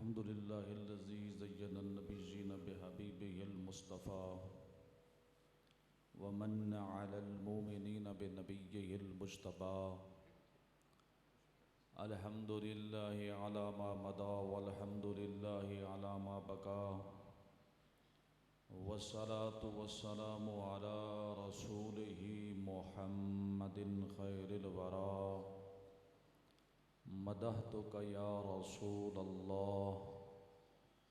अल्हम्दुलिल्लाहिल्लज़ी ज़य्यना अन्नबिय्यीन बिहबीबिहिल मुस्तफ़ा व मन्ना अलल मुमिनीन बिनबिय्यिहिल मुज्तबा। अल्हम्दुलिल्लाहि अला मा मदा वल्हम्दुलिल्लाहि अला मा बका वस्सलातु वस्सलामु अला रसूलिहि मुहम्मदिन खैरिल वरा। मदहतुका या रसूलल्लाह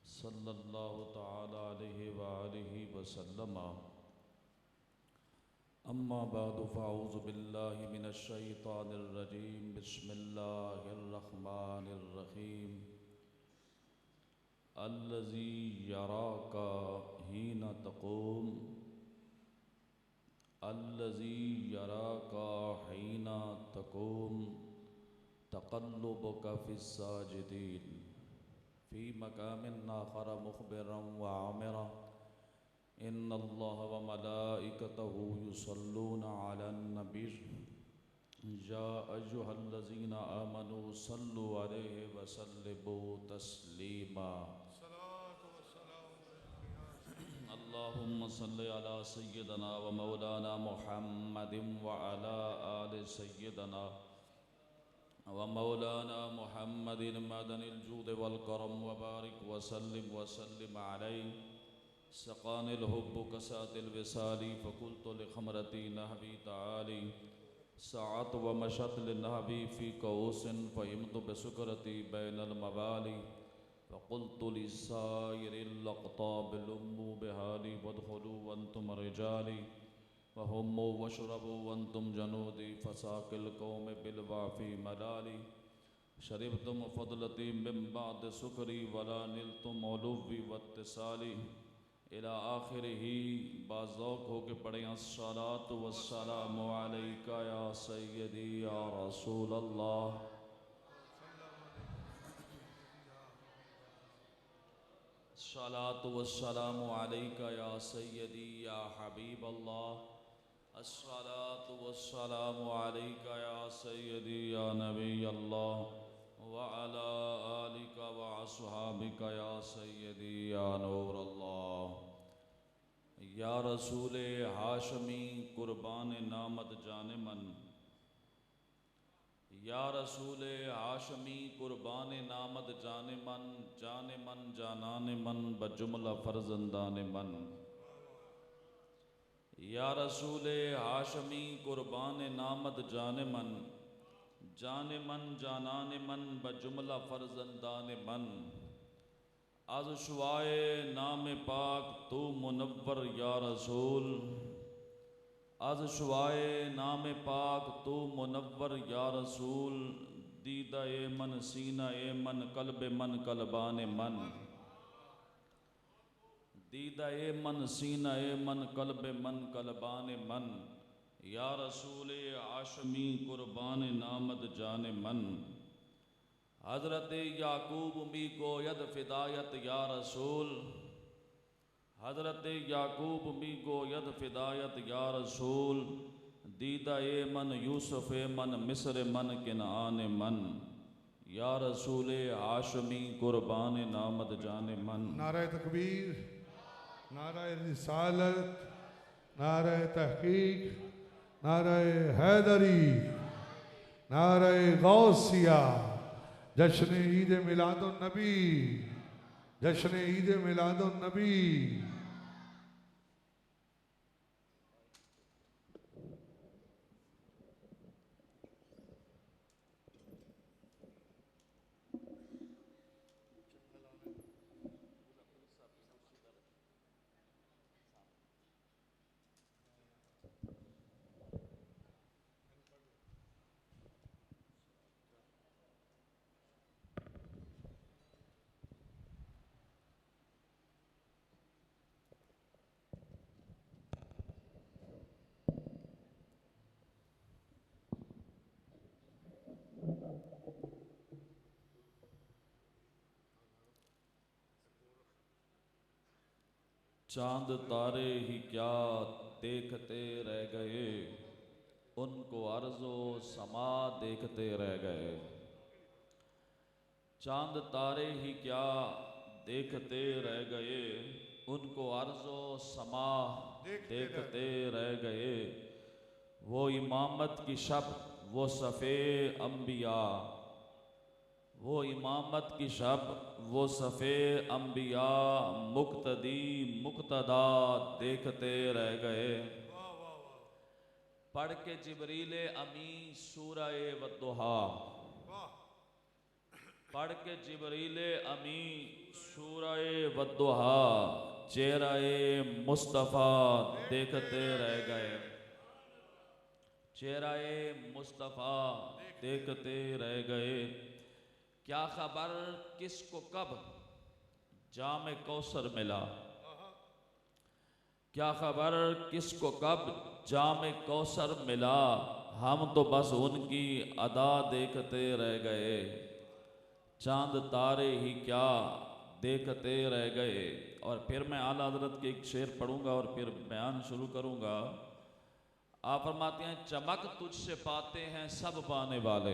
सल्लल्लाहु तआला अलैहि व आलिहि वसल्लम। अम्मा बादु फ़अऊज़ु बिल्लाहि मिनश शैतानिर रजीम। बिस्मिल्लाहिर रहमानिर रहीम। अल्लज़ी यराका हीना तक़ूम अल्लज़ी यराका हीना तक़ूम तक़ल्लुबुका फ़िस्साजिदीन फ़ी मक़ामिन आख़र मुख़बिरन व आमिरा। इन्नल्लाह व मलाइकतहु युसल्लूना अलन नबी या अय्युहल्लज़ीना आमनू सल्लु अलैहि व सल्लिमू तस्लीमा। अल्लाहुम्मा सल्लि अला सय्यिदना व मौलाना मुहम्मदिन व अला आलि सय्यिदना व मौलाना मुहम्मदिन मदनिल जूद वल करम व बारिक व सल्लिम अलैहि। सक़ानिल हुब्बु कसातिल विसाली फ़क़ुल्तु लिख़मरती नहवी ताली साअत व मशत लिनहवी फ़ी कऊसिन फ़हिमतु बिसुकरती बैनल मवाली फ़क़ुल्तु लिसाइरिल अक़ताब लुम्मू बिहाली वदख़ुलू वअंतुम रिजाली वहुम्मू वशरबू वअंतुम जनूदी फ़साक़िल क़ौम बिलवाफ़ी मलाली। शरिबतुम फ़दलती मिन बाद सुकरी वला निलतुम उलुव्वी वत्तिसाली इला आखिरिही। बाज़ौक़ हो के पढ़ें अस्सलातु वस्सलामु अलैका या सय्यदी या रसूल अल्लाह। अस्सलातु वस्सलामु अलैका या सय्यदी या हबीब अल्लाह। अस्सलातु वस्सलामु अलैका या सय्यदी या नबी अल्लाह व अला आलिका व अस्हाबिका या सय्यदी या नूर अल्लाह। या रसूल हाशमी कुर्बान नामद जाने मन या रसूल हाशमी कुर्बान नामद जाने मन जानाने मन बजुमला फर्जंदाने मन। या रसूल हाशमी कुर्बान नामद जाने मन जानाने मन बजुमला फर्जंदाने मन। आज शुआए नाम पाक तो मुनव्वर या रसूल आज शुआए नाम पाक तो मुनव्वर या रसूल। दीदा ए मन सीना ए मन कल्ब मन कल्बान मन दीदा ए मन सीना ए मन कल्ब मन कल्बान मन। या रसूल आशमी कुर्बान नामद जाने मन। हज़रत याकूब मी को यद फिदायत या रसूल हज़रत याकूब मी को यद फिदायत या रसूल। दीदा ए मन यूसुफ ए मन मिस्र मन किनान मन। या रसूल हाशमी कुर्बान नामद जाने मन। नारे तकबीर, नारे रिसालत, नारे तहकीक, नारे हैदरी, नारे गौसिया। जश्न ईद मिलादुन नबी, जश्न ईद मिलादुन नबी। चांद तारे ही क्या देखते रह गए उनको अर्ज़ो समा देखते रह गए। चांद तारे ही क्या देखते रह गए, उनको अर्ज़ो समा देखते रह गए। वो इमामत की शब वो सफ़े अम्बिया, वो इमामत की शब वो सफ़े अम्बिया, मुक्तदी मुक्तदा देखते रह गए। पढ़ के जिब्रील अमी सूरह वद्दुहा, पढ़ के जिब्रील अमी सूरह वद्दुहा, चेहरे मुस्तफ़ा देखते रह गए, चेहरे मुस्तफ़ा देखते रह गए। क्या खबर किसको कब जाम कौसर मिला, क्या खबर किसको कब जाम कौसर मिला, हम तो बस उनकी अदा देखते रह गए। चांद तारे ही क्या देखते रह गए। और फिर मैं आला हज़रत के एक शेर पढ़ूंगा और फिर बयान शुरू करूंगा। आप फरमाते हैं, चमक तुझसे पाते हैं सब पाने वाले।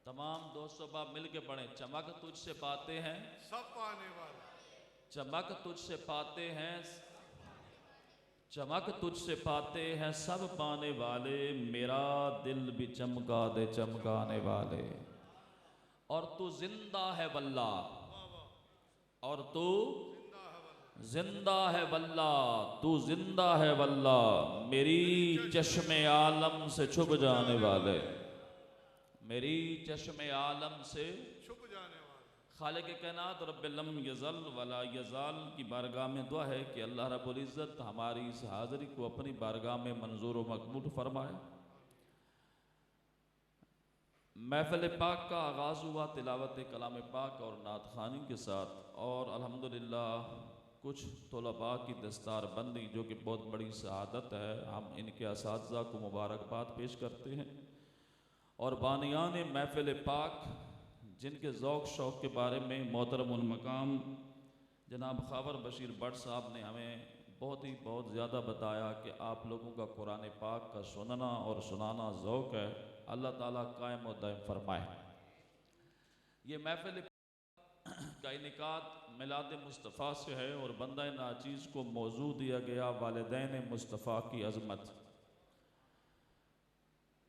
तमाम दोस्तों बाप मिल के पढ़ें, चमक तुझसे पाते हैं सब पाने वाले, चमक तुझसे पाते हैं, चमक तुझसे पाते हैं सब पाने वाले, मेरा दिल भी चमका दे चमकाने वाले। और तू जिंदा है वल्ला, और तू जिंदा है वल्ला, तू जिंदा है वल्ला, मेरी चश्मे आलम से छुप जाने वाले, मेरी चश्मे आलम से छुप जाने वाले। खालिक कायनात रब्बिल यज़ल वला यज़ाल की बारगाह में दुआ है कि अल्लाह रब्बुल इज़्ज़त हमारी इस हाज़िरी को अपनी बारगाह में मंजूर व मकबूल फरमाए। महफ़िल पाक का आगाज़ हुआ तिलावत कलाम पाक और नात ख़ानी के साथ, और अल्हम्दुलिल्लाह कुछ तलबा की दस्तार बंदी जो कि बहुत बड़ी सआदत है, हम इनके असातिज़ा को मुबारकबाद पेश करते हैं। और बानियान महफ़िल पाक जिनके ज़ौक़ शौक़ के बारे में मोहतरमुल मकाम जनाब ख़ावर बशीर भट्ट साहब ने हमें बहुत ज़्यादा बताया कि आप लोगों का कुरान पाक का सुनना और सुनाना ज़ौक़ है, अल्लाह ताला कायम और दायम फरमाए। ये महफ़िल का इनेकाद मिलाद मुस्तफ़ा से है और बंदा नाचीज़ को मौजू दिया गया वालिदैन मुस्तफ़ा की अज़मत।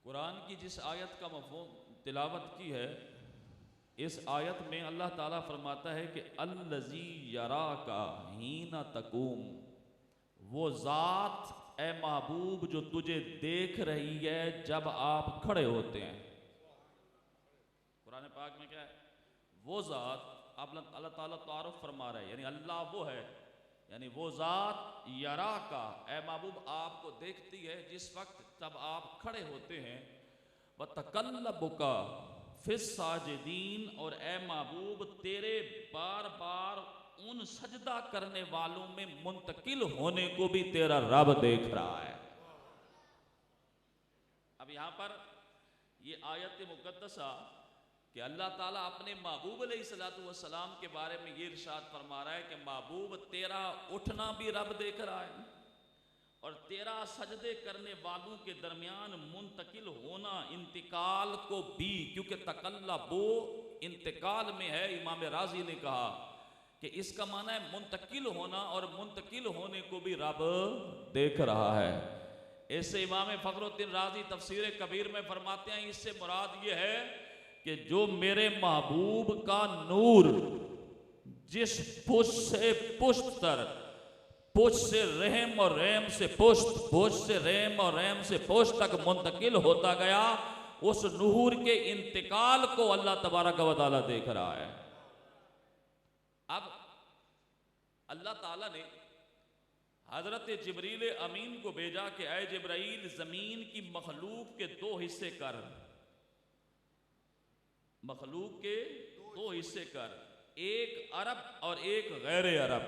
कुरान की जिस आयत का मफ़हूम तिलावत की है, इस आयत में अल्लाह ताला फरमाता है कि अल्लज़ी यराका हीना तकूम, वो ज़ात ए महबूब जो तुझे देख रही है जब आप खड़े होते हैं। कुरान पाक में क्या है, वो ज़ात अल्लाह ताला तारुफ फरमा रहा है, यानी अल्लाह वो है, यानी वो ज़ात यरा का ए महबूब आपको देखती है जिस वक्त तब आप खड़े होते हैं। व तकल्लबुका फिस साजिदीन, और ए महबूब तेरे बार बार उन सजदा करने वालों में मुंतकिल होने को भी तेरा रब देख रहा है। अब यहाँ पर ये आयत मुकद्दसा कि अल्लाह ताला अपने महबूब अलैहिस्सलातु वस्सलाम के बारे में ये इरशाद फरमा रहा है कि महबूब तेरा उठना भी रब देख रहा है और तेरा सजदे करने वालों के दरमियान मुंतकिल होना, इंतकाल को भी, क्योंकि तकल्लबो इंतकाल में है। इमाम राजी ने कहा कि इसका माना है मुंतकिल होना, और मुंतकिल होने को भी रब देख रहा है। ऐसे इमाम फखरुद्दीन राजी तफसीर कबीर में फरमाते हैं, इससे मुराद ये है कि जो मेरे महबूब का नूर जिस पुष्ट से पुष्ट तर, पुष्ट से रहम और रहम से पुष्ट, पुष्ट से रहम और रहम से पुष्ट तक मुंतकिल होता गया, उस नूर के इंतकाल को अल्लाह तबारक व तआला देख रहा है। अब अल्लाह ताला ने हजरत जिब्रील अमीन को भेजा कि ऐ जिब्राइल जमीन की मखलूक के दो हिस्से कर, मखलूक के दो हिस्से कर, एक अरब और एक गैर अरब।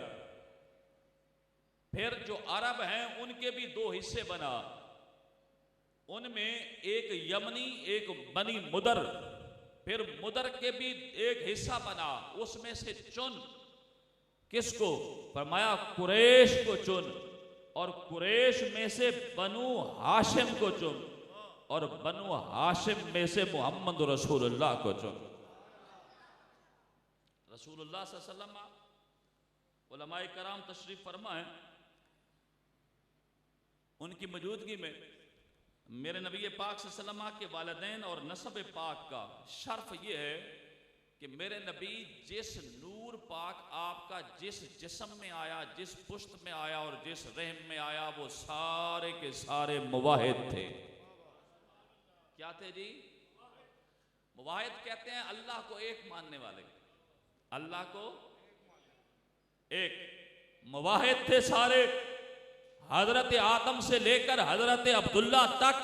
फिर जो अरब हैं उनके भी दो हिस्से बना, उनमें एक यमनी एक बनी मुदर, फिर मुदर के भी एक हिस्सा बना, उसमें से चुन। किसको? फरमाया कुरैश को चुन, और कुरैश में से बनु हाशिम को चुन, और बनु हाशिम में से मोहम्मद रसूलुल्लाह को चुन। रसूलुल्लाह सल्लल्लाहु अलैहि वसल्लम उलमाए कराम तशरीफ फरमा है, उनकी मौजूदगी में मेरे नबी पाक सल्लल्लाहु अलैहि वसल्लम के वालिदैन और नसब पाक का शर्फ ये है कि मेरे नबी जिस नूर पाक आपका जिस जिस्म में आया, जिस पुश्त में आया और जिस रहम में आया, वो सारे के सारे मुवाहिद थे। क्या थे जी? मुवाहिद कहते हैं अल्लाह को एक मानने वाले, अल्लाह को एक। मुवाहिद थे सारे, हजरत आदम से लेकर हजरत अब्दुल्ला तक।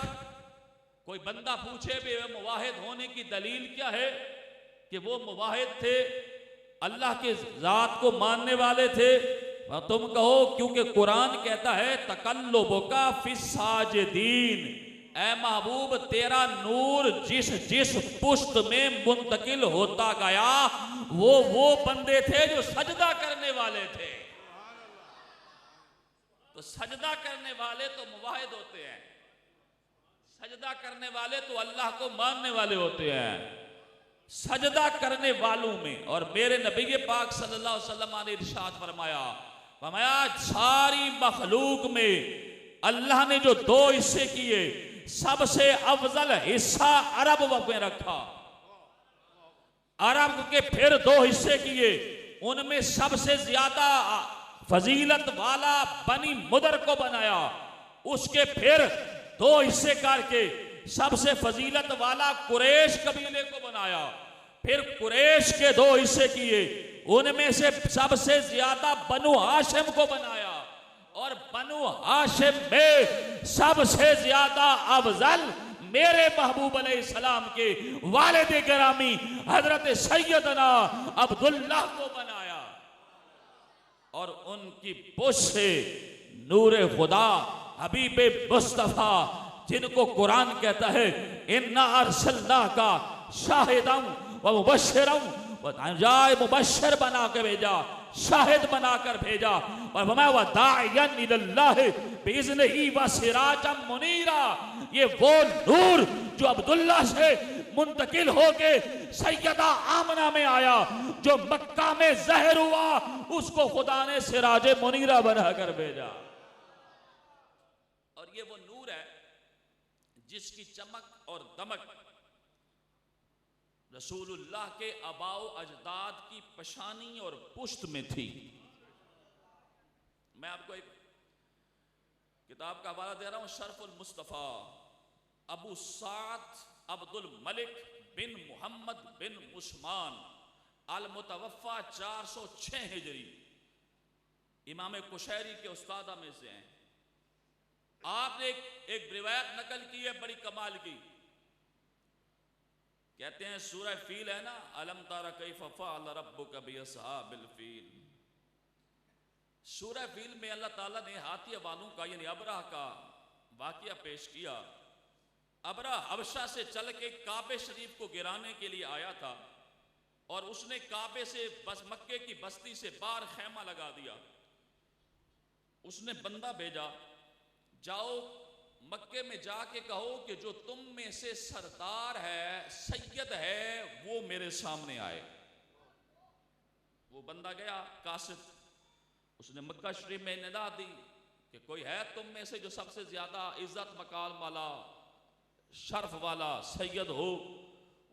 कोई बंदा पूछे भी मुवाहिद होने की दलील क्या है, कि वो मुवाहिद थे, अल्लाह के जात को मानने वाले थे। और तुम कहो क्योंकि कुरान कहता है तकल्लुबुका फिस्साजिदीन, ऐ महबूब तेरा नूर जिस जिस पुश्त में मुंतकिल होता गया वो बंदे थे जो सजदा करने वाले थे। तो सजदा करने वाले तो मुवाहिद होते हैं, सजदा करने वाले तो अल्लाह को मानने वाले होते हैं। सजदा करने वालों में और मेरे नबी पाक सल्लल्लाहु अलैहि वसल्लम ने इरशाद फरमाया, सारी मखलूक में अल्लाह ने जो दो हिस्से किए, सबसे अफजल हिस्सा अरब में रखा, अरब के फिर दो हिस्से किए, उनमें सबसे ज्यादा फजीलत वाला बनी मुदर को बनाया, उसके फिर दो हिस्से करके सबसे फजीलत वाला कुरैश कबीले को बनाया, फिर कुरैश के दो हिस्से किए, उनमें से सबसे ज्यादा बनु हाशिम को बनाया, और बनु हाशिम में सबसे ज्यादा अफजल मेरे महबूब अलैहिस्सलाम के वालिद गिरामी हजरत सैयदना अब्दुल्लाह को बनाया। और उनकी पुश से नूरे खुदा हबीबे मुस्तफा, जिनको कुरान कहता है इन्ना अर्सलनाका शाहिदन व मुबश्शिरन, जाए मुबश्शिर बना के भेजा, शाहिद बनाकर भेजा, और वमा व दाइयन इलल्लाह बिइज़्निही व सिराजम मुनीरा। ये वो नूर जो अब्दुल्ला से मुंतकिल होके सैयदा आमना में आया, जो मक्का में ज़हर हुआ, उसको खुदा ने सिराज मुनीरा बनाकर भेजा। और ये वो नूर है जिसकी चमक और दमक रसूलुल्लाह के आबाओ अजदाद की पशानी और पुश्त में थी। मैं आपको एक किताब का हवाला दे रहा हूं, शरफुल मुस्तफ़ा, अबू साद अब्दुल मलिक बिन मोहम्मद बिन उस्मान, अल मुतवफ़ा 406 हिजरी, इमाम कुशैरी के उस्तादा में से हैं। आपने एक रिवायत नकल की है बड़ी कमाल की। कहते हैं सूरह फील है ना, अलम तारा कैफ़ फ़अल रब्बुका बिअस्हाबिल फील। सूरह फील में अल्लाह ताला ने हाथी वालों का यानी अबरह का वाक़या पेश किया। अबरह हबशा से चल के काबे शरीफ को गिराने के लिए आया था, और उसने काबे से बस मक्के की बस्ती से बाहर खैमा लगा दिया। उसने बंदा भेजा, जाओ मक्के में जाके कहो कि जो तुम में से सरदार है, सैयद है, वो मेरे सामने आए। वो बंदा गया कासिद, उसने मक्का शरीफ में निदा दी कि कोई है तुम में से जो सबसे ज्यादा इज्जत मकाम वाला, शर्फ वाला सैयद हो?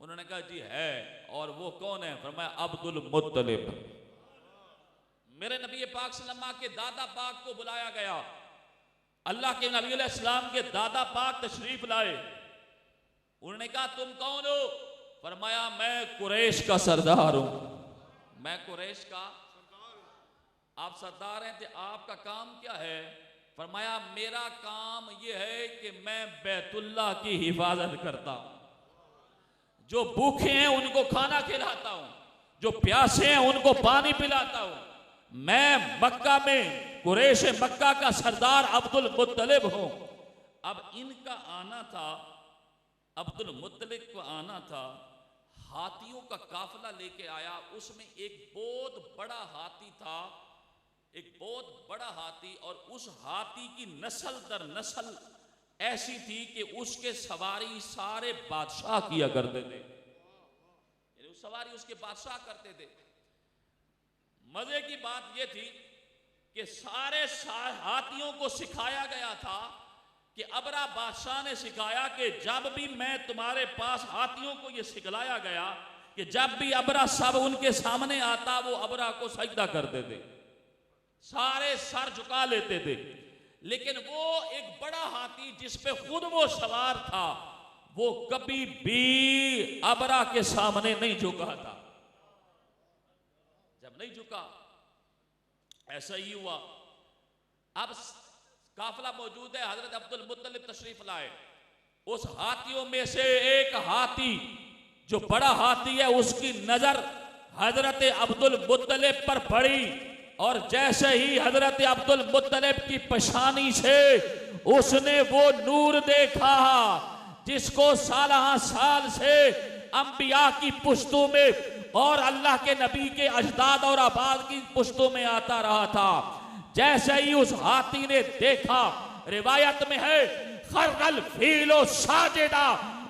उन्होंने कहा जी है। और वो कौन है? फरमाया अब्दुल मुत्तलिब। मेरे नबी पाक सल्लल्लाहु अलैहि वसल्लम के दादा पाक को बुलाया गया। अल्लाह के नबी अलैहिस्सलाम के दादा पाक तशरीफ लाए। उन्होंने कहा तुम कौन हो? फरमाया मैं कुरैश का सरदार हूं। मैं कुरैश का आप सरदार हैं, तो आपका काम क्या है? फरमाया मेरा काम यह है कि मैं बैतुल्लाह की हिफाजत करता हूं। जो भूखे हैं उनको खाना खिलाता हूं, जो प्यासे हैं उनको पानी पिलाता हूं। मैं मक्का में कुरैश मक्का का सरदार अब्दुल मुत्तलिब हूं। अब इनका आना था, अब्दुल मुत्तलिब को आना था, हाथियों का काफिला लेके आया। उसमें एक बहुत बड़ा हाथी था, एक बहुत बड़ा हाथी, और उस हाथी की नस्ल दर नस्ल ऐसी थी कि उसके सवारी सारे बादशाह किया करते थे, यानी सवारी उसके बादशाह करते थे। मजे की बात यह थी कि सारे हाथियों को सिखाया गया था कि अबरा बादशाह ने सिखाया कि जब भी मैं तुम्हारे पास, हाथियों को यह सिखलाया गया कि जब भी अबरा सब उनके सामने आता वो अबरा को सजदा करते थे, सारे सर झुका लेते थे। लेकिन वो एक बड़ा हाथी जिस पे खुद वो सवार था, वो कभी भी अबरा के सामने नहीं झुका था। जब नहीं झुका, ऐसा ही हुआ। अब काफिला मौजूद है, हजरत अब्दुल मुत्तलिब तशरीफ लाए। उस हाथियों में से एक हाथी जो बड़ा हाथी है, उसकी नजर हजरत अब्दुल मुत्तलिब पर पड़ी और जैसे ही हजरत अब्दुल मुत्तलिब की पेशानी से उसने वो नूर देखा जिसको साल से अंबिया की पुश्तों में और अल्लाह के नबी के अजदाद और आबाद की पुश्तों में आता रहा था। जैसे ही उस हाथी ने देखा, रिवायत में है खरल फीलो साजिदा,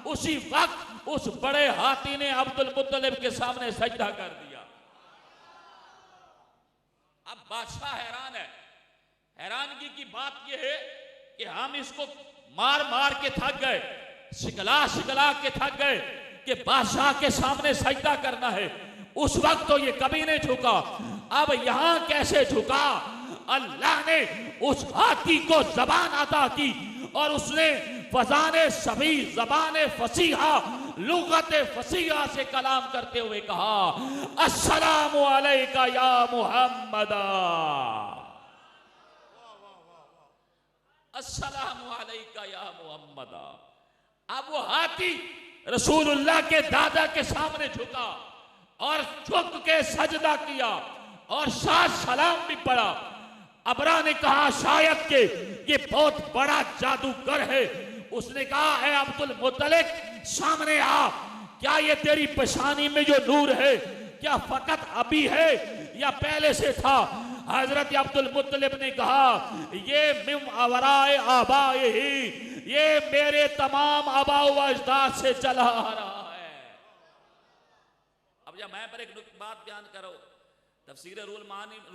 उसी वक्त उस बड़े हाथी ने अब्दुल मुत्तलिब के सामने सजदा कर दिया। अब बादशाह हैरान है। हैरानगी की बात यह है कि हम इसको मार मार के थक गए, सिकला सिकला के थक गए कि बादशाह के सामने सजदा करना है। उस वक्त तो ये कभी नहीं झुका, अब यहां कैसे झुका? अल्लाह ने उस हाथी को जबान अता की और उसने फजाने सभी जबान फसीहा, लुगत फसीहा से कलाम करते हुए कहा, अस्सलामु अलैका या मुहम्मदा, अस्सलामु अलैका या मुहम्मदा। अब वो हाथी रसूलुल्लाह के दादा के सामने झुका और झुक के सजदा किया और साथ सलाम भी पढ़ा। अबरा ने कहा शायद के ये बहुत बड़ा जादूगर है। उसने कहा, है अब्दुल मुत्तलिब सामने आ, क्या ये तेरी पेशानी में जो नूर है क्या फकत अभी है या पहले से था? हजरत अब्दुल मुत्तलिब ने कहा, ये मिम अवराए आबाए ही, ये मेरे तमाम आबाओ अजदाद से चला आ रहा है। अब जब मैं पर एक बात बयान करो, तफसीर रूल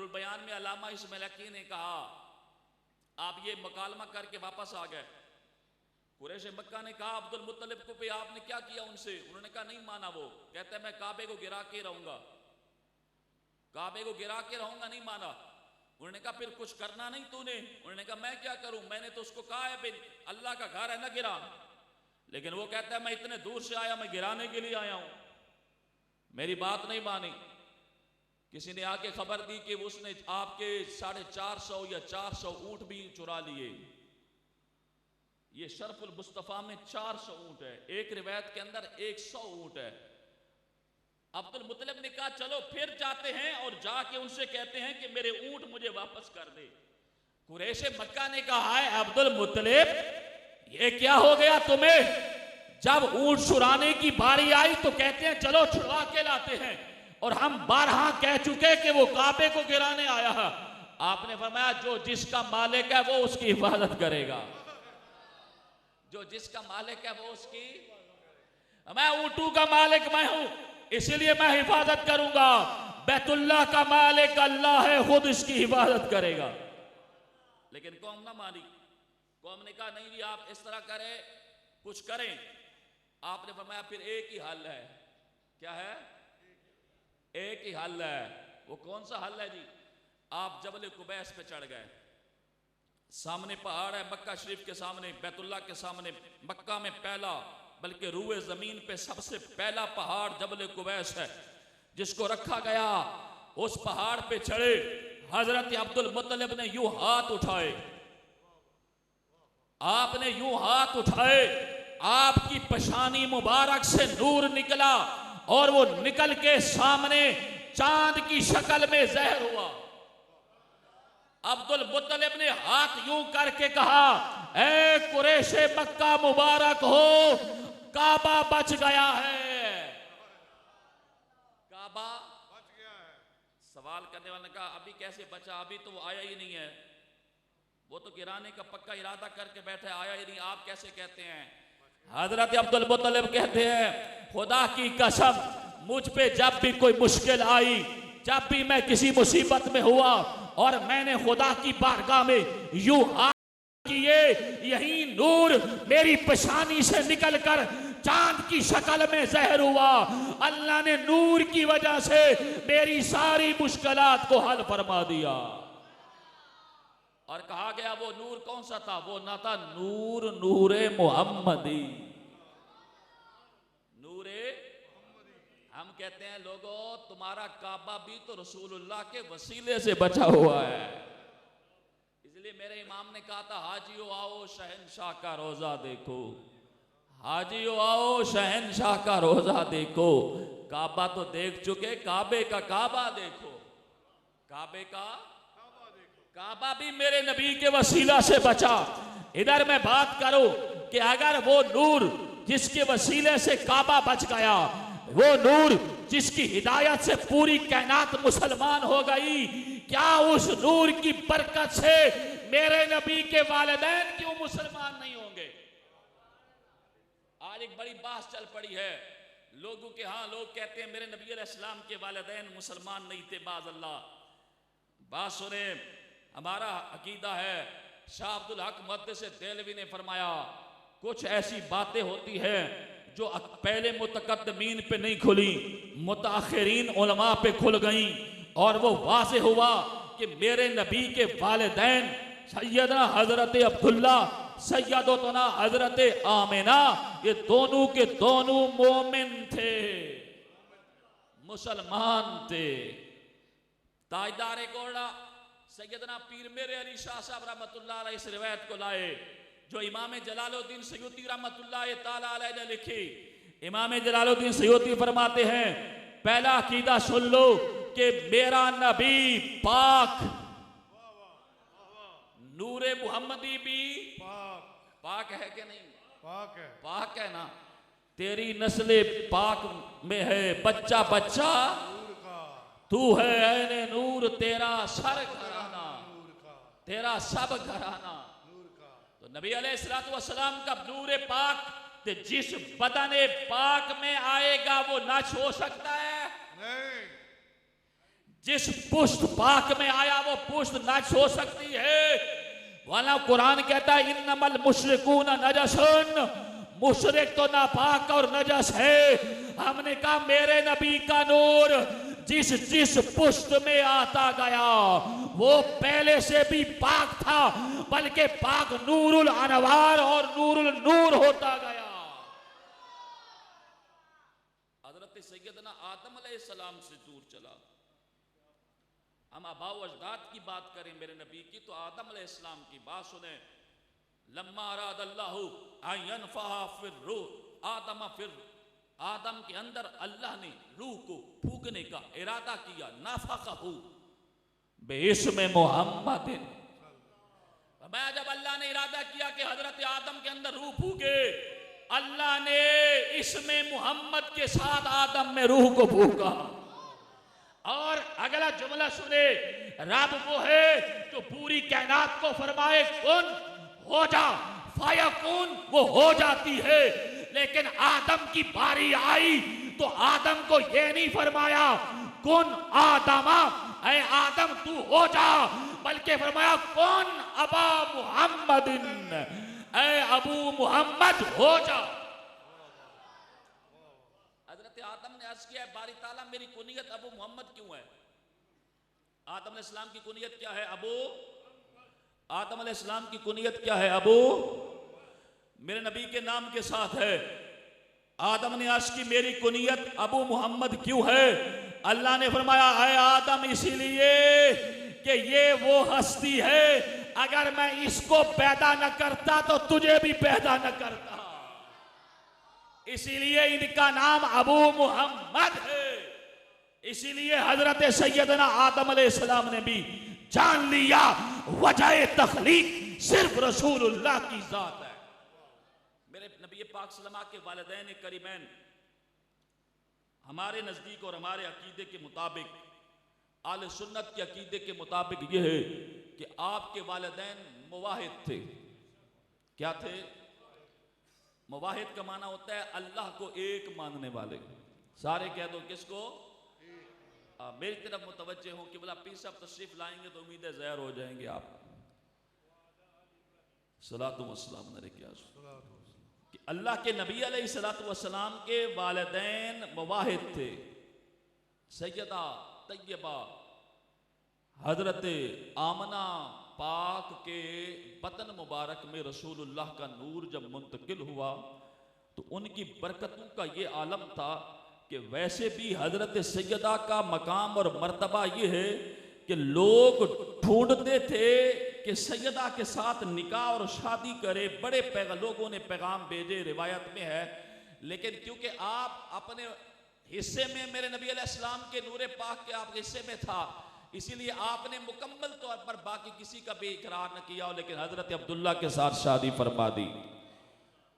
बयान में अल्लामा इस्माइल हक़ी ने कहा, आप ये मुकालमा करके वापस आ गए। कुरैश मक्का ने कहा अब्दुल मुत्तलिब को भी आपने क्या किया उनसे? उन्होंने कहा नहीं माना। वो कहते हैं मैं काबे को गिरा के रहूंगा, काबे को गिरा के रहूंगा, नहीं माना। उन्होंने कहा फिर कुछ करना नहीं तूने? उन्होंने कहा मैं क्या करूं, मैंने तो उसको कहा है अल्लाह का घर है ना गिरा। लेकिन वो कहता है मैं इतने दूर से आया, मैं गिराने के लिए आया हूं, मेरी बात नहीं मानी। किसी ने आके खबर दी कि उसने आपके 450 या 400 ऊंट भी चुरा लिए। ये शरफुल मुस्तफा में 400 ऊंट है, एक रिवायत के अंदर 100 ऊंट है। अब्दुल मुत्तलिब ने कहा चलो फिर जाते हैं और जाके उनसे कहते हैं कि मेरे ऊंट मुझे वापस कर दे। कुरैश मक्का ने कहा है अब्दुल मुत्तलिब ये क्या हो गया तुम्हें? जब ऊंट छुड़ाने की बारी आई तो कहते हैं चलो छुड़वा के लाते हैं, और हम 12 कह चुके कि वो काबे को गिराने आया है। आपने फरमाया जो जिसका मालिक है वो उसकी हिफाजत करेगा, जो जिसका मालिक है वो उसकी। मैं ऊंटों का मालिक मैं हूं, इसलिए मैं हिफाजत करूंगा। बैतुल्लाह का मालिक अल्लाह है, खुद इसकी हिफाजत करेगा। लेकिन कौम ना मानी। कौम ने कहा नहीं जी आप इस तरह करें, कुछ करें। आपने फरमाया फिर एक ही हल है। क्या है? एक ही हल है। वो कौन सा हल है जी? आप जबल कुबैस पे चढ़ गए, सामने पहाड़ है मक्का शरीफ के सामने, बैतुल्लाह के सामने। मक्का में पहला बल्कि रूए जमीन पे सबसे पहला पहाड़ जबल कुबैस है जिसको रखा गया। उस पहाड़ पे चढ़े, हजरत अब्दुल मुत्तलिब ने यूं हाथ उठाए, आपने यूं हाथ उठाए, आपकी पेशानी मुबारक से नूर निकला और वो निकल के सामने चांद की शक्ल में ज़हर हुआ। अब्दुल मुत्तलिब ने हाथ यूं करके कहा, ऐ कुरैशे मक्का मुबारक हो, काबा बच गया है। काबा बच गया है। सवाल करने वाले ने कहा अभी कैसे बचा, अभी तो वो आया ही नहीं है, वो तो गिराने का पक्का इरादा करके बैठा है, आया ही नहीं, आप कैसे कहते हैं? हजरत अब्दुल मुत्तलिब कहते हैं खुदा की कसम मुझ पे जब भी कोई मुश्किल आई जब भी मैं किसी मुसीबत में हुआ और मैंने खुदा की बारगाह में यूं हाथ किए, यही नूर मेरी पेशानी से निकलकर चांद की शक्ल में ज़हर हुआ। अल्लाह ने नूर की वजह से मेरी सारी मुश्किलात को हल फरमा दिया। और कहा गया वो नूर कौन सा था? वो ना था नूर नूरे मोहम्मदी, नूरे। हम कहते हैं लोगों, तुम्हारा काबा भी तो रसूलुल्लाह के वसीले से बचा हुआ है। इसलिए मेरे इमाम ने कहा था, हाजियो आओ शहनशाह का रोजा देखो, हाजियो आओ शहनशाह का रोजा देखो। काबा तो देख चुके, काबे का काबा देखो। काबे का काबा भी मेरे नबी के वसीला से बचा। इधर मैं बात करूं कि अगर वो नूर जिसके वसीले से काबा बच गया, वो नूर जिसकी हिदायत से पूरी कायनात मुसलमान हो गई, क्या उस नूर की बरकत से मेरे नबी के वालिदैन क्यों मुसलमान नहीं होंगे? आज एक बड़ी बात चल पड़ी है लोगों के यहाँ। लोग कहते हैं मेरे नबी अलैहिस्सलाम के वालिदैन मुसलमान नहीं थे। बाज़ अल्लाह बात सुने, हमारा अकीदा है, शाह अब्दुल हक मुहद्दिस देहलवी ने फरमाया, कुछ ऐसी बातें होती हैं जो पहले मुतकद्दमीन पे नहीं खुली, मुताखिरीन उलमा पे खुल गई, और वो वाज़े हुआ कि मेरे नबी के वालिदैन सैयदना हजरत अब्दुल्ला, सैयदतना हजरत आमिना, ये दोनों के दोनों मोमिन थे, मुसलमान थे। ताजदार कोड़ा सैयदना पीर मेरे अली शाह साहब रहमतुल्लाह अलैह इस रिवायत को लाए, जो इमाम जलालुद्दीन सयूती रहमतुल्लाह ताला अलैह ने लिखी। इमाम जलालुद्दीन सयूती फरमाते हैं, पहला अकीदा सुन लो कि मेरा नबी पाक, नूरे मुहम्मदी भी पाक है कि नहीं? पाक है, पाक है ना। तेरी नस्ले पाक में है, बच्चा बच्चा तू है ऐने नूर, तेरा सर घराना, तेरा सब घराना। तो नबी अलैहिस्सलातु वस्सलाम का नूर पाक ते जिस बदन पाक में आएगा वो नश हो सकता है? नहीं। जिस पुष्ट पाक में आया वो पुष्ट नश हो सकती है? वाला कुरान कहता है इन्नमल मुशरिकून नजसन, मुशरिक तो नापाक और नजस है। हमने कहा मेरे नबी का नूर जिस जिस पुष्ट में आता गया वो पहले से भी पाक था, बल्कि पाक नूरुल अनवार और नूरुल नूर होता गया। हजरत सैयदना आदम अलैहिस्सलाम से दूर चला। हम आबाओ अजदाद की बात करें मेरे नबी की, तो आदम अलैहिस्सलाम की बात सुने। लम्मा अरादल्लाहु अन यनफ़अ फिर रूह आदम, फिर आदम के अंदर अल्लाह ने रूह को फूंकने का इरादा किया। नफ़क़हु बिस्म मुहम्मदिन, मैं जब अल्लाह ने इरादा किया कि हजरत आदम के अंदर रूह फूके, अल्लाह ने इसमें मोहम्मद के साथ आदम में रूह को फूका। और अगला जुमला सुने, रब वो है जो पूरी कायनात को फरमाए कुन हो जा, फायकुन वो हो जाती है। लेकिन आदम की बारी आई तो आदम को ये नहीं फरमाया कुन आदमा, ऐ आदम तू हो जा, बल्कि फरमाया कुन अबा मुहम्मदिन, ऐ अबू मुहम्मद हो जा। हजरत आदम ने अर्ज किया, बारी ताला मेरी कुनियत अबू मोहम्मद क्यों है? आदम अलैहिस्सलाम की कुनियत क्या है? अबू। आदम अलैहिस्सलाम की कुनियत क्या है? अबू। मेरे नबी के नाम के साथ है। आदम ने अर्ज की मेरी कुनियत अबू मोहम्मद क्यों है? अल्लाह ने फरमाया है आदम इसीलिए कि ये वो हस्ती है, अगर मैं इसको पैदा न करता तो तुझे भी पैदा न करता, इसीलिए इनका नाम अबू मोहम्मद है। इसीलिए हजरत सैयदना आदम अलैहिस्सलाम ने भी जान लिया वजह तखलीक सिर्फ रसूलुल्लाह की जात है। मेरे नबी पाक सल्लल्लाहु अलैहि वसल्लम के वालिदैन करीमैन हमारे नजदीक और हमारे अकीदे के मुताबिक, आले सुन्नत के अकीदे के मुताबिक यह है कि आपके वालिदैन मुवाहिद थे। क्या थे? मुवाहिद का माना होता है अल्लाह को एक मानने वाले। सारे कह दो किसको? मेरी तरफ मुतवज्जे हो कि बोला पीर साहब तशरीफ लाएंगे तो उम्मीद है ज़हर हो जाएंगे आप। सलातु वस्सलाम कि अल्लाह के नबी अलैहिस्सलातु वस्सलाम के वालिदैन मुवाहिद थे। सैयदा तैयबा हजरत आमना पाक के बतन मुबारक में रसूलुल्लाह का नूर जब मुंतकिल हुआ तो उनकी बरकतों का ये आलम था कि वैसे भी हजरत सैयदा का मकाम और मर्तबा ये है कि लोग ढूंढते थे कि सैयदा के साथ निकाह और शादी करे। बड़े लोगों ने पैगाम भेजे, रिवायत में है, लेकिन क्योंकि आप अपने हिस्से में मेरे नबी अलैहिस्सलाम के नूरे पाक के आप हिस्से में था, इसीलिए आपने मुकम्मल तौर पर बाकी किसी का भी इकरार न किया हो, लेकिन हजरत अब्दुल्ला के साथ शादी फरमा दी।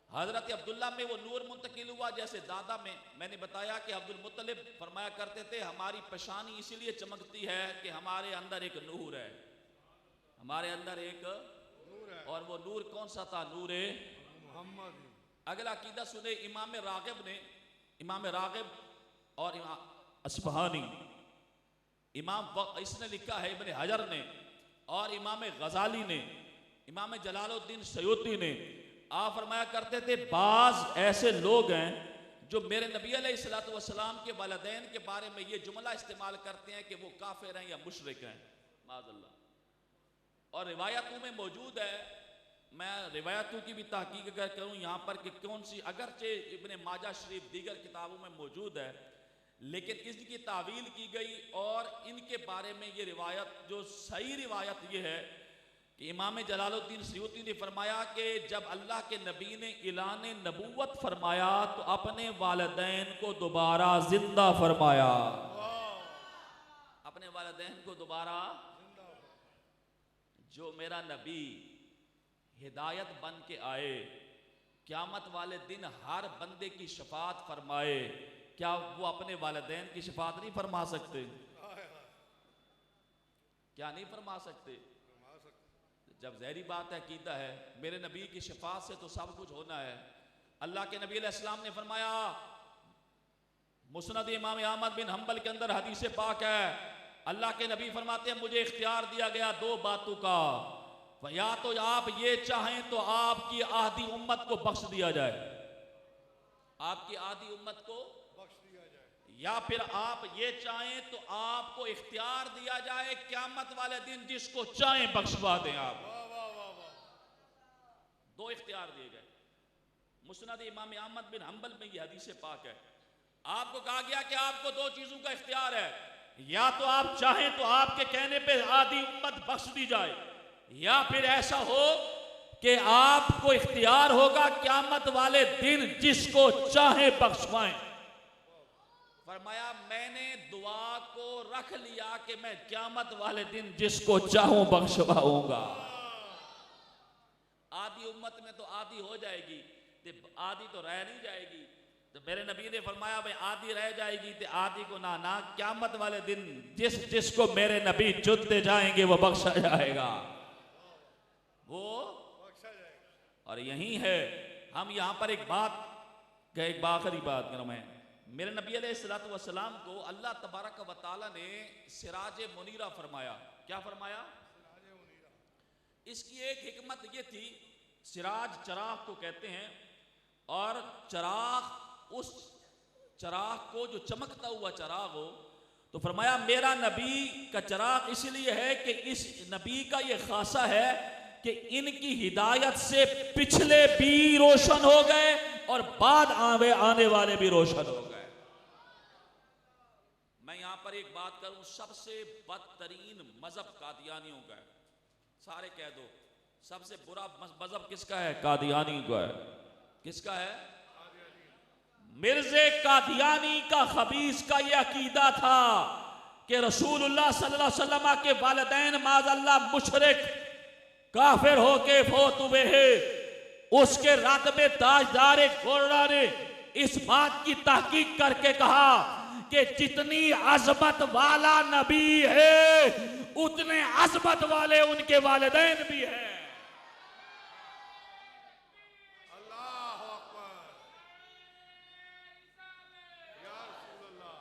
हजरत अब्दुल्ला में वो नूर मुंतकिल हुआ जैसे दादा में मैंने बताया कि अब्दुल मुत्तलिब फरमाया करते थे हमारी पेशानी इसीलिए चमकती है कि हमारे अंदर एक नूर है, हमारे अंदर एक नूर है। और वो नूर कौन सा था? नूरे मोहम्मद। अगला अकीदा सुने इमाम रागिब ने, इमाम रागिब और इमाम अस्फहानी, इसने लिखा है इब्ने हजर ने और इमाम गजाली ने, इमाम जलालुद्दीन सयूती ने, आप फरमाया करते थे बाज ऐसे लोग हैं जो मेरे नबी अलैहिस्सलातु वस्सलाम के वालिदैन के बारे में ये जुमला इस्तेमाल करते हैं कि वो काफिर हैं या मुशरिक हैं, माज़अल्लाह। और रिवायतों में मौजूद है, मैं रिवायतों की भी तहकीक अगर करूँ यहाँ पर कि कौन सी, अगरचे इब्ने माजा शरीफ दीगर किताबों में मौजूद है, लेकिन इसकी तावील की गई और इनके बारे में ये रिवायत जो सही रिवायत ये है कि इमाम जलालुद्दीन सयूती ने फरमाया कि जब अल्लाह के नबी ने इलान नबूवत फरमाया तो अपने वालिदैन को दोबारा जिंदा फरमाया, अपने वालिदैन को दोबारा। जो मेरा नबी हिदायत बन के आए, क़यामत वाले दिन हर बंदे की शफात फरमाए, क्या वो अपने वालिदैन की शफात नहीं फरमा सकते? क्या नहीं फरमा सकते? जब ज़हरी बात है, अकीदा है, मेरे नबी की शफात से तो सब कुछ होना है। अल्लाह के नबी अलैहिस्सलाम ने फरमाया, मुस्नद इमाम अहमद बिन हंबल के अंदर हदीस पाक है, अल्लाह के नबी फरमाते हैं मुझे इख्तियार दिया गया दो बातों का, या तो आप ये चाहें तो आपकी आधी उम्मत को बख्श दिया जाए, आपकी आधी उम्मत को बख्श दिया जाए, या फिर आप ये चाहें तो आपको इख्तियार दिया जाए क़यामत वाले दिन जिसको चाहें बख्शवा दें आप। वाह वाह वाह वाह। दो इख्तियार दिए गए। मुस्नद इमाम अहमद बिन हंबल में ये हदीस पाक है, आपको कहा गया कि आपको दो चीजों का इख्तियार है, या तो आप चाहें तो आपके कहने पे आधी उम्मत बख्श दी जाए, या फिर ऐसा हो कि आपको इख्तियार होगा क़यामत वाले दिन जिसको चाहे बख्शवाएं। फरमाया मैंने दुआ को रख लिया कि मैं क़यामत वाले दिन जिसको चाहूं बख्शवाऊंगा। आधी उम्मत में तो आधी हो जाएगी, तो आधी तो रह नहीं जाएगी। तो मेरे नबी ने फरमाया भाई आधी रह जाएगी तो आधी को ना क़यामत वाले दिन जिसको मेरे नबी चुनते जाएंगे वो बख्शा जाएगा, वो बख्शा जाएगा। और यही है हम यहाँ पर एक आखिरी बात करूँ मैं, मेरे नबी अलैहिस्सलातु वस्सलाम को अल्लाह तबारक व तआला ने सिराज मुनीरा फरमाया। क्या फरमाया? इसकी एक हिकमत ये थी, सिराज चराग को कहते हैं, और चराग उस चराग को जो चमकता हुआ चराग हो, तो फरमाया मेरा नबी का चराग इसलिए है कि इस नबी का ये खासा है कि इनकी हिदायत से पिछले भी रोशन हो गए और बाद आने वाले भी रोशन हो गए। मैं यहां पर एक बात करूं, सबसे बदतरीन मजहब कादियानियों का है, सारे कह दो सबसे बुरा मजहब किसका है? कादियानी का है। किसका है? मिर्जे कादियानी का खबीस का यह अकीदा था कि रसूलुल्लाह सल्लल्लाहु अलैहि वसल्लम के वालिदैन माज़अल्लाह मुशरिक काफिर होके फोत हुए हैं। उसके रात में ताजदार गोरा ने इस बात की तहकीक करके कहा कि जितनी अजमत वाला नबी है उतने अजमत वाले उनके वालिदैन भी हैं। अल्लाहु अकबर। या रसूल अल्लाह।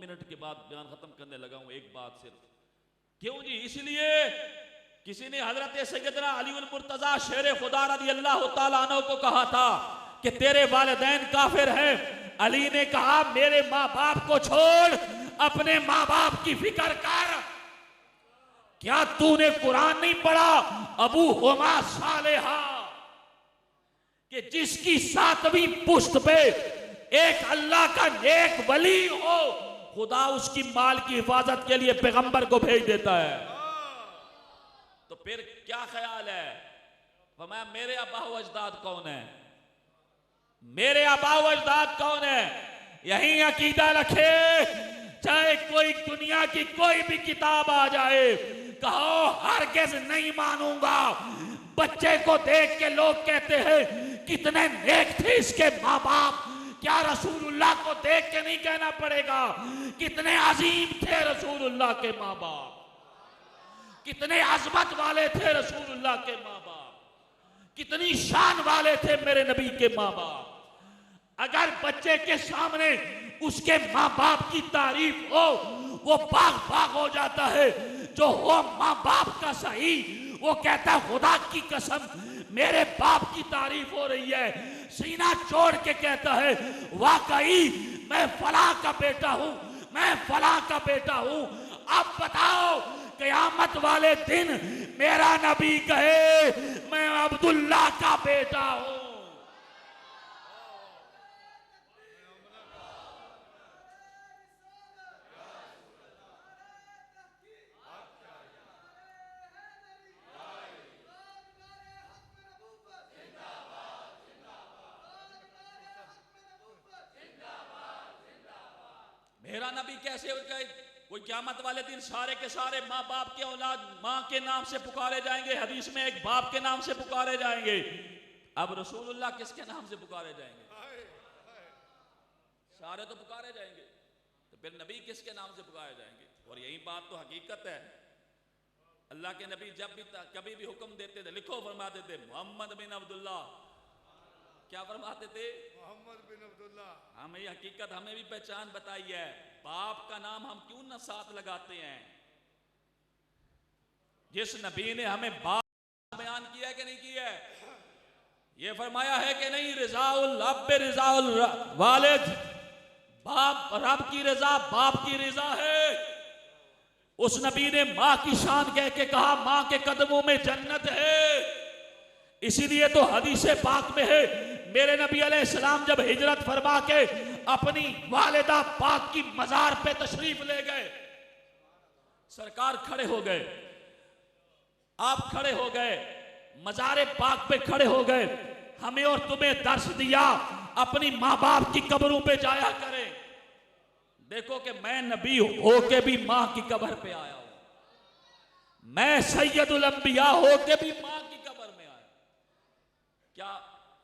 मिनट के बाद बयान खत्म करने लगा हूं, एक बात सिर्फ। क्यों जी? इसलिए किसी ने हजरत सैयदना अली मुर्तजा शेर खुदा रज़ी अल्लाह तआला अन्हु को कहा था कि तेरे वालिदैन काफिर हैं। अली ने कहा मेरे माँ बाप को छोड़, अपने माँ बाप की फिक्र कर। क्या तूने कुरान नहीं पढ़ा? अबू हुमा सालेहा कि जिसकी 7वीं पुश्त पे एक अल्लाह का नेक वली हो, खुदा उसकी माल की हिफाजत के लिए पैगंबर को भेज देता है। तो फिर क्या ख्याल है? फरमाया मेरे आबा व अजदाद कौन है? मेरे आबा व अजदाद कौन है? यही अकीदा रखे, चाहे कोई दुनिया की कोई भी किताब आ जाए, कहो हरगिज़ नहीं मानूंगा। बच्चे को देख के लोग कहते हैं कितने नेक थे इसके माँ बाप। क्या रसूलुल्लाह को देख के नहीं कहना पड़ेगा कितने अजीम थे रसूलुल्लाह के माँ बाप, कितने अजमत वाले थे रसूलुल्लाह के माँ बाप, कितनी शान वाले थे मेरे नबी के माँ बाप। अगर बच्चे के सामने उसके माँ बाप की तारीफ हो, वो बाग बाग हो जाता है। जो हो माँ बाप का सही, वो कहता है खुदा की कसम मेरे बाप की तारीफ हो रही है। सीना छोड़ के कहता है वाकई मैं फला का बेटा हूं, मैं फला का बेटा हूं। अब बताओ क़यामत वाले दिन मेरा नबी कहे मैं अब्दुल्ला का बेटा हूं। मेरा नबी कैसे कोई क़यामत वाले दिन सारे के सारे माँ बाप के औलाद माँ के नाम से पुकारे जाएंगे। हदीस में एक बाप के नाम से पुकारे जाएंगे। अब रसूलुल्लाह किसके नाम से पुकारे जाएंगे? सारे तो पुकारे जाएंगे, तो फिर नबी किसके नाम से पुकारे जाएंगे? और यही बात तो हकीकत है। अल्लाह के नबी जब भी कभी भी हुक्म देते थे, लिखो फरमाते थे मोहम्मद बिन अब्दुल्ला। क्या फरमाते थे? मोहम्मद बिन अब्दुल्ला। हमें ये हकीकत हमें भी पहचान बताई है। बाप का नाम हम क्यों ना साथ लगाते हैं? जिस नबी ने हमें बाप बयान किया है कि नहीं किया है? ये फरमाया है कि नहीं? रिजाउल अब रिजाउल वालिद, बाप रब की रजा बाप की रजा है। उस नबी ने मां की शान कह के कहा मां के कदमों में जन्नत है। इसीलिए तो हदीस पाक में है मेरे नबी अलैहिस्सलाम जब हिजरत फरमा के अपनी वालिदा पाक की मजार पे तशरीफ ले गए, सरकार खड़े हो गए, आप खड़े हो गए, मजारे पाक पे खड़े हो गए। हमें और तुम्हें दर्श दिया अपनी माँ बाप की कब्रों पे जाया करें। देखो कि मैं नबी हो के भी माँ की कब्र पे आया हूं, मैं सैयदुल अंबिया हो के भी माँ की कब्र में आया। क्या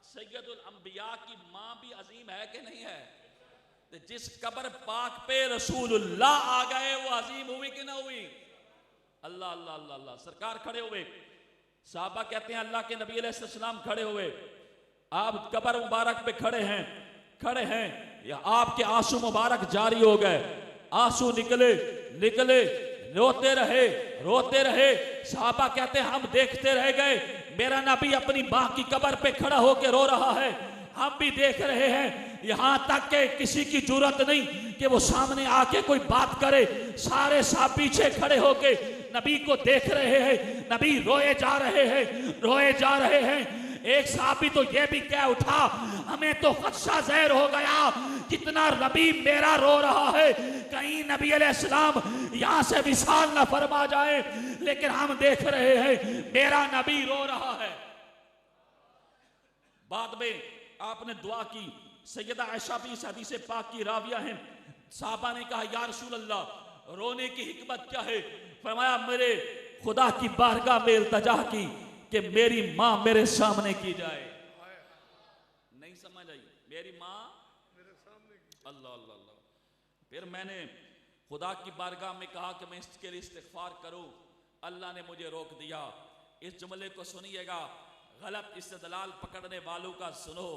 सैयदुल अंबिया की माँ भी अजीम है कि नहीं है? तो जिस कब्र पाक पे रसूलुल्लाह आ गए वो अजीम हुई कि ना हुई? अल्लाह अल्लाह अल्लाह अल्लाह। सरकार खड़े हुए, साहबा कहते हैं अल्लाह के नबी अलैहिस्सलाम खड़े हुए, आप कब्र मुबारक पे खड़े हैं, या आपके आंसू मुबारक जारी हो गए। आंसू निकले, रोते रहे। साहबा कहते हैं हम देखते रह गए, मेरा नबी अपनी माँ की कब्र पे खड़ा होकर रो रहा है, हम भी देख रहे हैं। यहां तक के किसी की जरूरत नहीं कि वो सामने आके कोई बात करे, सारे साहब पीछे खड़े होके नबी को देख रहे हैं। नबी रोए जा रहे हैं। एक साहबी तो ये भी कह उठा हमें तो खदशा ज़हर हो गया, कितना नबी मेरा रो रहा है, कहीं नबी अलैहिस्सलाम यहां से विसाल न फरमा जाए। लेकिन हम देख रहे हैं मेरा नबी रो रहा है। बाद में आपने दुआ की, सैयदा आयशा भी इस हदीस पाक की राविया हैं। साहबा ने कहा या रसूल अल्लाह रोने की हिकमत क्या है? फरमाया मेरे खुदा की बारगाह में इल्तिजा की कि मेरी माँ मेरे सामने की जाए। नहीं समझ आई? मेरी माँ मेरे सामने की। अल्लाह अल्लाह अल्लाह। फिर मैंने खुदा की बारगाह में कहा कि मैं इसके लिए इस्तिग़फ़ार करूं, अल्लाह ने मुझे रोक दिया। इस जुमले को सुनिएगा, गलत इस्तेदलाल पकड़ने वालों का सुनो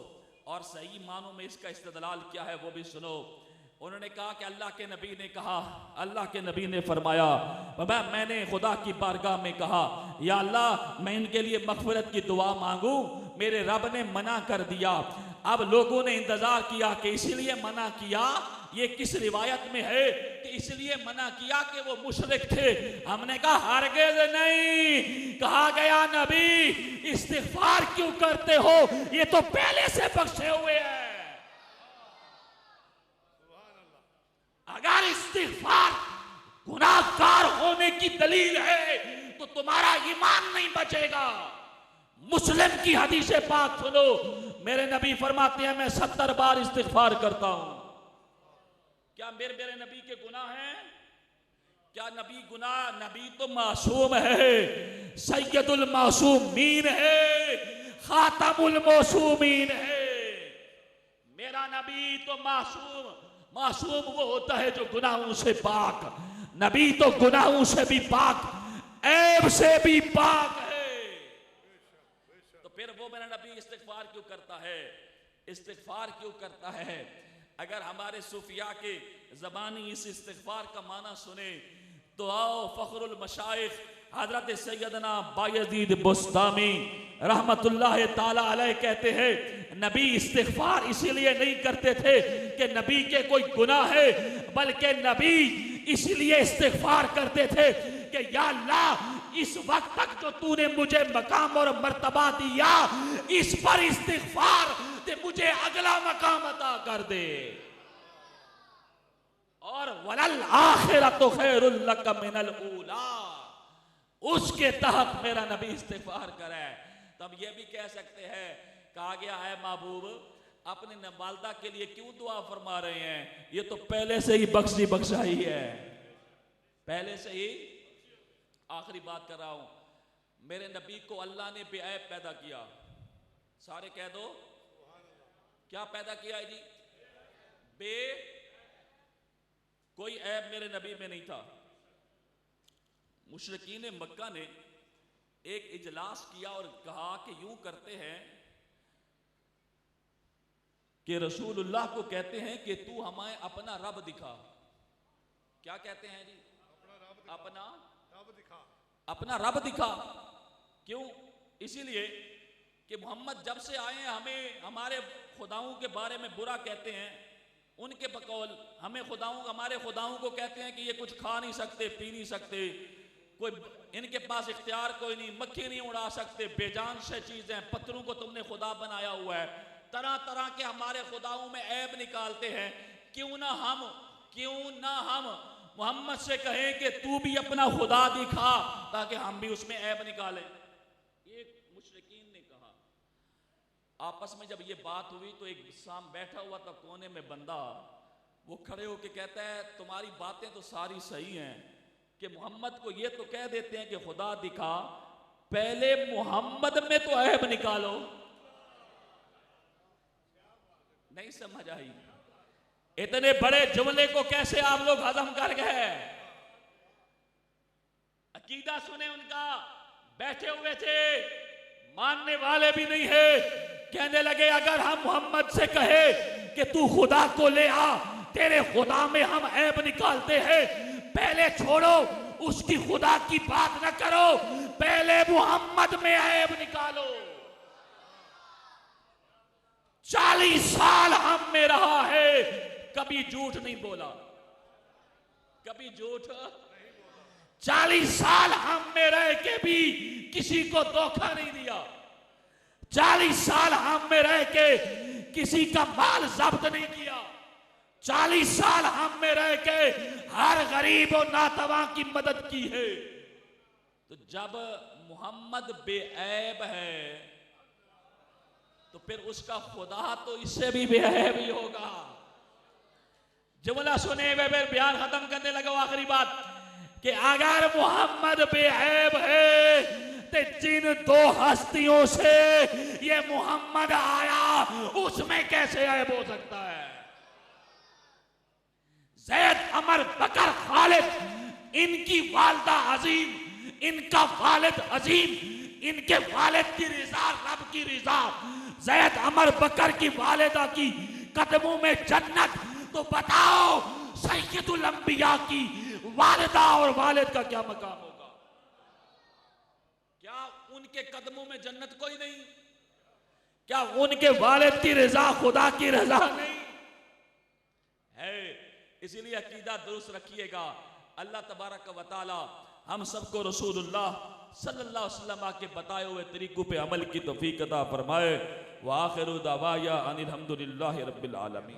और सही मानों में इसका इस्तेदलाल क्या है वो भी सुनो। उन्होंने कहा कि अल्लाह के नबी ने कहा, अल्लाह के नबी ने फरमाया, मैंने खुदा की बारगाह में कहा या अल्लाह मैं इनके लिए मग़फ़िरत की दुआ मांगू, मेरे रब ने मना कर दिया। अब लोगों ने इंतजार किया कि इसीलिए मना किया, ये किस रिवायत में है कि इसलिए मना किया कि वो मुशरिक थे। हमने कहा हरगिज़ नहीं, कहा गया नबी इस्तिग़फ़ार क्यों करते हो, ये तो पहले से बख्शे हुए हैं। अगर इस्तिग़फ़ार गुनाहगार होने की दलील है तो तुम्हारा ईमान नहीं बचेगा। मुस्लिम की हदीस पाक सुनो, मेरे नबी फरमाते हैं मैं 70 बार इस्तिग़फ़ार करता हूं। क्या मेरे नबी के गुनाह हैं? क्या नबी गुनाह? नबी तो मासूम है, सैयदुल मासूमीन है, खातमुल मासूमीन है। मेरा नबी तो मासूम वो होता है जो गुनाहों से पाक। नबी तो गुनाहों से भी पाक, ऐब से भी पाक है। तो फिर वो मेरा नबी इस्तिग़फ़ार क्यों करता है? इस्तिग़फ़ार क्यों करता है? अगर हमारे सूफिया के ज़बानी इस इस्तिग़फ़ार का माना सुने तो आओ फ़ख़्रुल मशाइख़ हज़रत सैयदना बायज़ीद बुस्तामी रहमतुल्लाह ताला अलैह कहते हैं, नबी इस्तिग़फ़ार इसीलिए नहीं करते थे कि नबी के कोई गुनाह है, बल्कि नबी इसलिए इस्तिग़फ़ार करते थे कि या अल्लाह इस वक्त तक जो तूने मुझे मकाम और मर्तबा दिया, इस पर इस्तिग़फ़ार दे, मुझे अगला मकाम अता कर दे। और वलल आखिरतु खैरुल लक मिनल ऊला, उसके तहत मेरा नबी इस्तिग़फ़ार करे। तो हम ये भी कह सकते हैं, कहा गया है महबूब अपने वालिदा के लिए क्यों दुआ फरमा रहे हैं, ये तो पहले से ही बख्शाई है, पहले से ही। आखिरी बात कर रहा हूं, मेरे नबी को अल्लाह ने बेऐब पैदा किया। सारे कह दो, क्या पैदा किया है जी? कोई ऐब मेरे नबी में नहीं था। मुशरिकीन मक्का ने एक इजलास किया और कहा कि यूं करते हैं कि रसूलुल्लाह को कहते हैं कि तू हमें अपना रब दिखा। क्या कहते हैं जी? अपना रब दिखा। क्यों? इसीलिए कि मोहम्मद जब से आए हैं हमें हमारे खुदाओं के बारे में बुरा कहते हैं। उनके बकौल हमें हमारे खुदाओं को कहते हैं कि ये कुछ खा नहीं सकते, पी नहीं सकते, कोई इनके पास इख्तियार कोई नहीं, मक्खी नहीं उड़ा सकते, बेजान से चीजें, पत्थरों को तुमने खुदा बनाया हुआ है। तरह तरह के हमारे खुदाओं में ऐब निकालते हैं। क्यों ना हम मोहम्मद से कहें कि तू भी अपना खुदा दिखा, ताकि हम भी उसमें ऐब निकालें। ये मुशरिकीन ने कहा। आपस में जब ये बात हुई तो एक साम बैठा हुआ था कोने में बंदा, वो खड़े होके कहता है तुम्हारी बातें तो सारी सही हैं कि मोहम्मद को ये तो कह देते हैं कि खुदा दिखा, पहले मोहम्मद में तो ऐब निकालो। नहीं समझ आई? इतने बड़े जुमले को कैसे आप लोग हजम कर गए? अकीदा सुने उनका, बैठे हुए थे, मानने वाले भी नहीं है। कहने लगे अगर हम मोहम्मद से कहे कि तू खुदा को ले आ, तेरे खुदा में हम ऐब निकालते हैं, पहले छोड़ो उसकी खुदा की बात न करो, पहले मोहम्मद में ऐब निकालो। 40 साल हम में रहा है, कभी झूठ नहीं बोला, कभी झूठ। 40 साल हम में रह के भी किसी को धोखा नहीं दिया। 40 साल हम में रह के किसी का माल जब्त नहीं किया। 40 साल हम में रह के हर गरीब और नातवा की मदद की है। तो जब मोहम्मद बेऐब है तो फिर उसका खुदा तो इससे भी बेऐब ही होगा। जुमला सुने हुए फिर बयान खत्म करने लगा। आखिरी बात कि अगर मोहम्मद बेऐब है तो जिन 2 हस्तियों से ये मोहम्मद आया उसमें कैसे ऐब हो सकता है? ज़ैद, अमर, बकर, खालिद, इनकी वालिदा अजीम, इनका वालिद अजीम, इनके वालिद की रिजा, रब की रिजा, ज़ैद, अमर, बकर की वालिदा की कदमों में जन्नत, तो बताओ सैयदुल अंबिया की वालिदा और वालिद का क्या मकाम होगा? क्या उनके कदमों में जन्नत कोई नहीं? क्या उनके वालिद की रजा खुदा की रजा नहीं है? इसीलिए अकीदा दुरुस्त रखिएगा। अल्लाह तबारक व तआला हम सबको रसूलुल्लाह सल्लल्लाहु अलैहि वसल्लम के बताए हुए तरीकों पे अमल की तौफीक अता फरमाए। व आखिरु दावाया अनिल हम्दुलिल्लाहि रब्बिल आलमीन।